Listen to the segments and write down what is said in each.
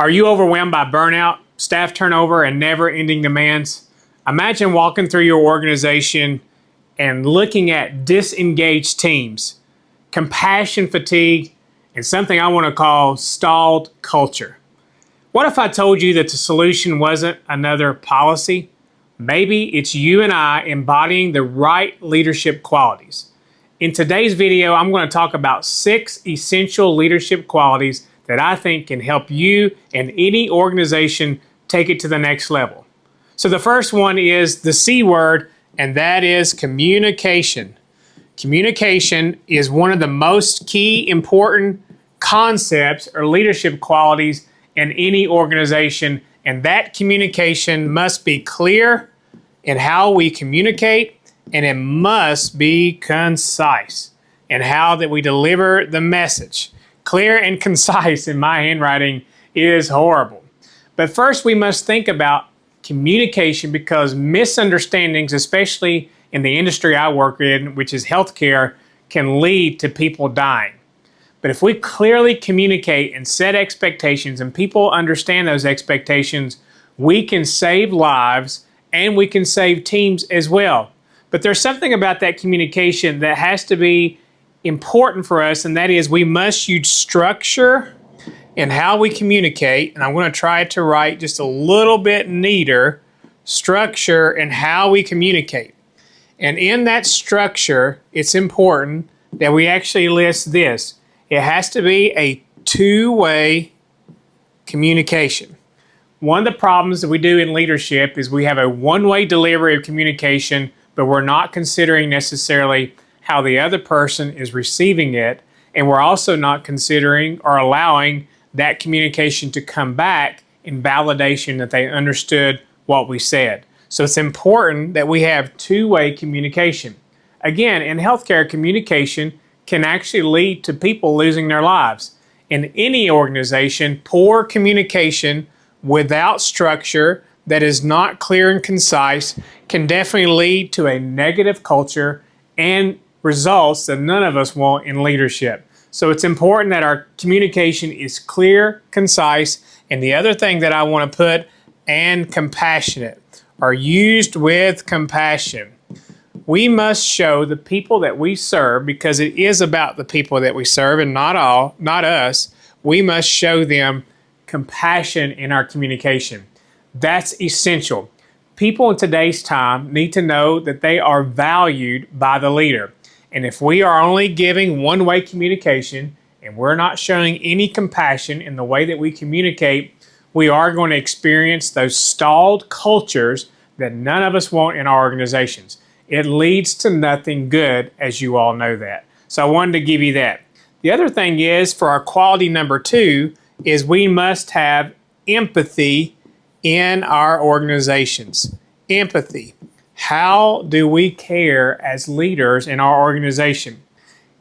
Are you overwhelmed by burnout, staff turnover, and never-ending demands? Imagine walking through your organization and looking at disengaged teams, compassion fatigue, and something I want to call stalled culture. What if I told you that the solution wasn't another policy? Maybe it's you and I embodying the right leadership qualities. In today's video, I'm going to talk about 6 essential leadership qualities that I think can help you and any organization take it to the next level. So the first one is the C word, and that is communication. Communication is one of the most key important concepts or leadership qualities in any organization, and that communication must be clear in how we communicate, and it must be concise in how that we deliver the message. Clear and concise in my handwriting is horrible. But first we must think about communication, because misunderstandings, especially in the industry I work in, which is healthcare, can lead to people dying. But if we clearly communicate and set expectations and people understand those expectations, we can save lives and we can save teams as well. But there's something about that communication that has to be important for us, and that is we must use structure in how we communicate. And I'm going to try to write just a little bit neater: structure in how we communicate. And in that structure, it's important that we actually list this. It has to be a two-way communication. One of the problems that we do in leadership is we have a one-way delivery of communication, but we're not considering necessarily how the other person is receiving it, and we're also not considering or allowing that communication to come back in validation that they understood what we said. So it's important that we have two-way communication. Again, in healthcare, communication can actually lead to people losing their lives. In any organization, poor communication without structure that is not clear and concise can definitely lead to a negative culture and results that none of us want in leadership. So it's important that our communication is clear, concise, and the other thing that I want to put, and compassionate, are used with compassion. We must show the people that we serve, because it is about the people that we serve and not us. We must show them compassion in our communication. That's essential. People in today's time need to know that they are valued by the leader. And if we are only giving one-way communication and we're not showing any compassion in the way that we communicate, we are going to experience those stalled cultures that none of us want in our organizations. It leads to nothing good, as you all know that. So I wanted to give you that. The other thing is, for our quality number 2, is we must have empathy in our organizations. Empathy. How do we care as leaders in our organization?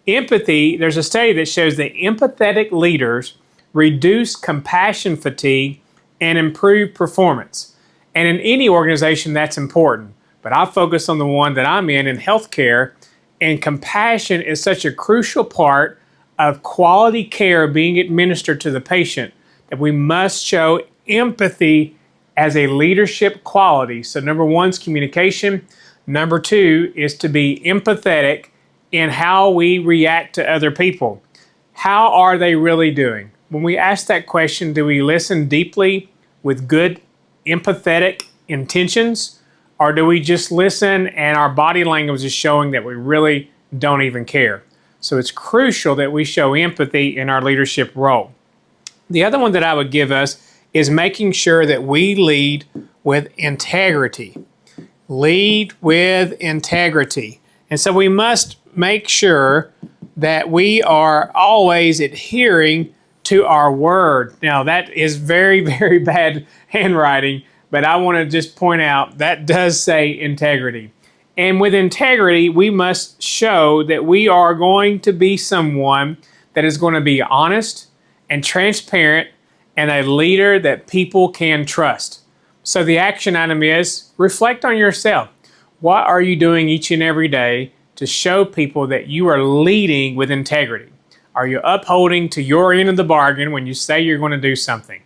Empathy, there's a study that shows that empathetic leaders reduce compassion fatigue and improve performance. And in any organization, that's important. But I focus on the one that I'm in healthcare, and compassion is such a crucial part of quality care being administered to the patient that we must show empathy as a leadership quality. So number 1 is communication. Number 2 is to be empathetic in how we react to other people. How are they really doing? When we ask that question, do we listen deeply with good empathetic intentions, or do we just listen and our body language is showing that we really don't even care? So it's crucial that we show empathy in our leadership role. The other one that I would give us is making sure that we lead with integrity. Lead with integrity. And so we must make sure that we are always adhering to our word. Now that is very, very bad handwriting, but I want to just point out that does say integrity. And with integrity, we must show that we are going to be someone that is going to be honest and transparent, and a leader that people can trust. So the action item is reflect on yourself. What are you doing each and every day to show people that you are leading with integrity? Are you upholding to your end of the bargain when you say you're going to do something?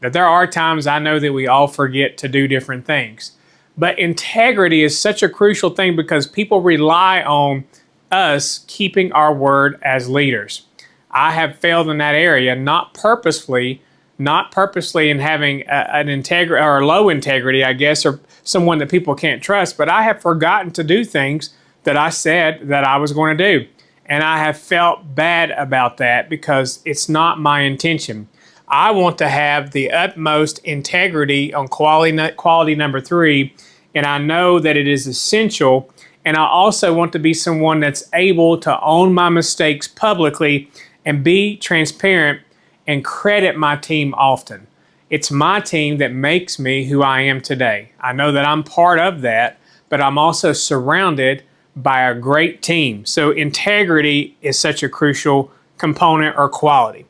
That there are times I know that we all forget to do different things. But integrity is such a crucial thing because people rely on us keeping our word as leaders. I have failed in that area, not purposely in having an integrity or low integrity, I guess, or someone that people can't trust, but I have forgotten to do things that I said that I was going to do. And I have felt bad about that because it's not my intention. I want to have the utmost integrity on quality number 3, and I know that it is essential. And I also want to be someone that's able to own my mistakes publicly and be transparent and credit my team often. It's my team that makes me who I am today. I know that I'm part of that, but I'm also surrounded by a great team. So integrity is such a crucial component or quality.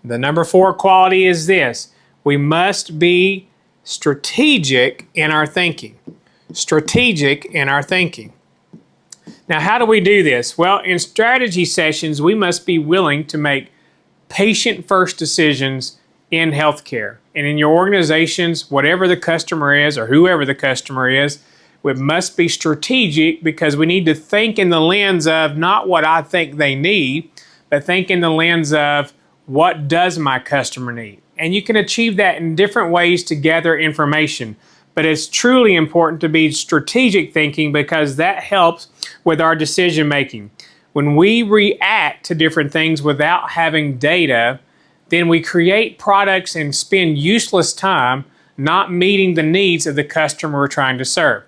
The number 4 quality is this: we must be strategic in our thinking. Strategic in our thinking. Now, how do we do this? Well, in strategy sessions, we must be willing to make patient-first decisions in healthcare. And in your organizations, whatever the customer is or whoever the customer is, it must be strategic because we need to think in the lens of not what I think they need, but think in the lens of what does my customer need. And you can achieve that in different ways to gather information. But it's truly important to be strategic thinking because that helps with our decision making. When we react to different things without having data, then we create products and spend useless time not meeting the needs of the customer we're trying to serve.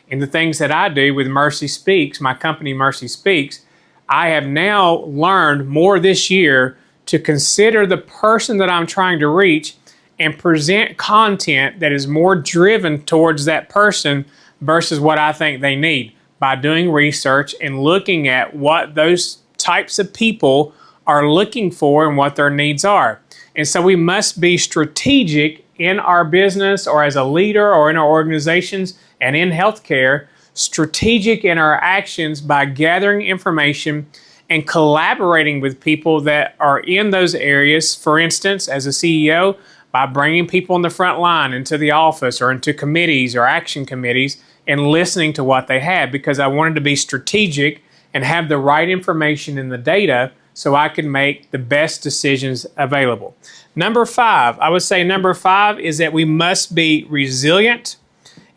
In the things that I do with Mercy Speaks, my company Mercy Speaks, I have now learned more this year to consider the person that I'm trying to reach and present content that is more driven towards that person versus what I think they need by doing research and looking at what those types of people are looking for and what their needs are. And so we must be strategic in our business or as a leader or in our organizations and in healthcare, strategic in our actions by gathering information and collaborating with people that are in those areas. For instance, as a CEO, by bringing people in the front line into the office or into committees or action committees and listening to what they had, because I wanted to be strategic and have the right information in the data so I could make the best decisions available. Number 5, I would say number 5 is that we must be resilient.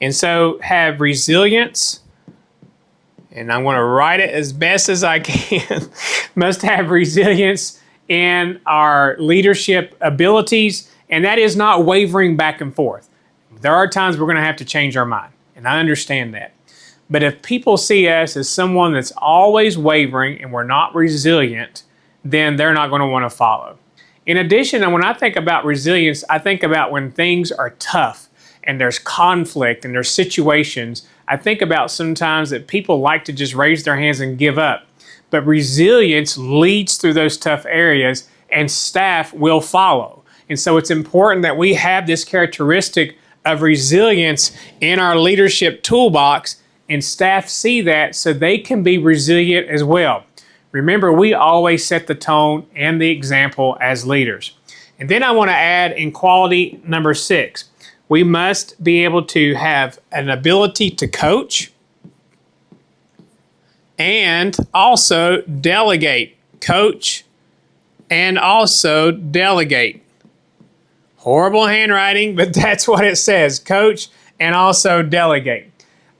And so have resilience, and I'm going to write it as best as I can, must have resilience in our leadership abilities. And that is not wavering back and forth. There are times we're going to have to change our mind, and I understand that. But if people see us as someone that's always wavering and we're not resilient, then they're not going to want to follow. In addition, and when I think about resilience, I think about when things are tough and there's conflict and there's situations. I think about sometimes that people like to just raise their hands and give up. But resilience leads through those tough areas and staff will follow. And so it's important that we have this characteristic of resilience in our leadership toolbox and staff see that so they can be resilient as well. Remember, we always set the tone and the example as leaders. And then I want to add in quality number 6, we must be able to have an ability to coach and also delegate. Coach and also delegate. Horrible handwriting, but that's what it says. Coach and also delegate.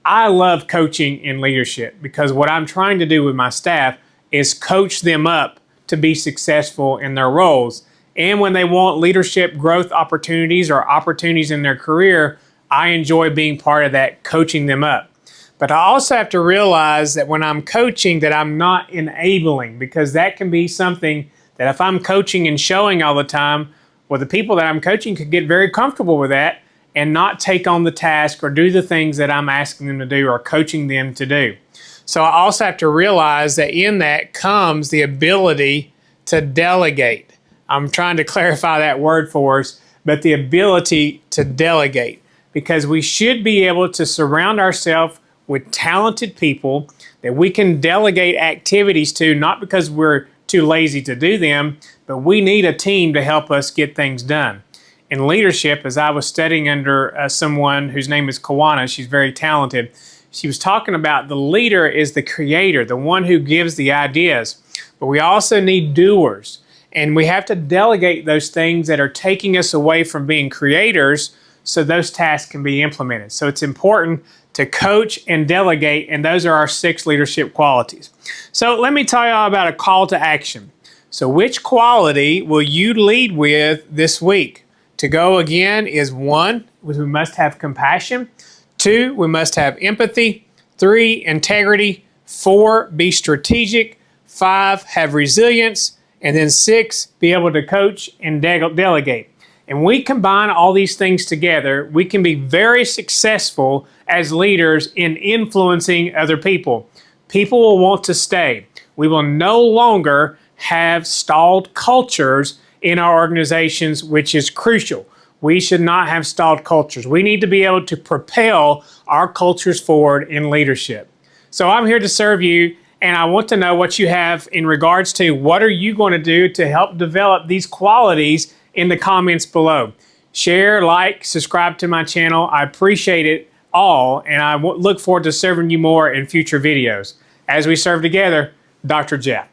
I love coaching in leadership because what I'm trying to do with my staff is coach them up to be successful in their roles. And when they want leadership growth opportunities or opportunities in their career, I enjoy being part of that, coaching them up. But I also have to realize that when I'm coaching that I'm not enabling, because that can be something that if I'm coaching and showing all the time, well, the people that I'm coaching could get very comfortable with that and not take on the task or do the things that I'm asking them to do or coaching them to do. So I also have to realize that in that comes the ability to delegate. I'm trying to clarify that word for us, but the ability to delegate, because we should be able to surround ourselves with talented people that we can delegate activities to, not because we're too lazy to do them, but we need a team to help us get things done. in leadership, as I was studying under someone whose name is Kawana. She's very talented. She was talking about the leader is the creator, the one who gives the ideas. But we also need doers. And we have to delegate those things that are taking us away from being creators so those tasks can be implemented. So it's important to coach and delegate, and those are our 6 leadership qualities. So let me tell you all about a call to action. So which quality will you lead with this week? To go again is 1, we must have compassion. 2, we must have empathy. 3, integrity. 4, be strategic. 5, have resilience. And then 6, be able to coach and delegate. And we combine all these things together, we can be very successful as leaders in influencing other people. People will want to stay. We will no longer have stalled cultures in our organizations, which is crucial. We should not have stalled cultures. We need to be able to propel our cultures forward in leadership. So I'm here to serve you, and I want to know what you have in regards to what are you going to do to help develop these qualities in the comments below. Share, like, subscribe to my channel. I appreciate it all, and I look forward to serving you more in future videos. As we serve together, Dr. Jeff.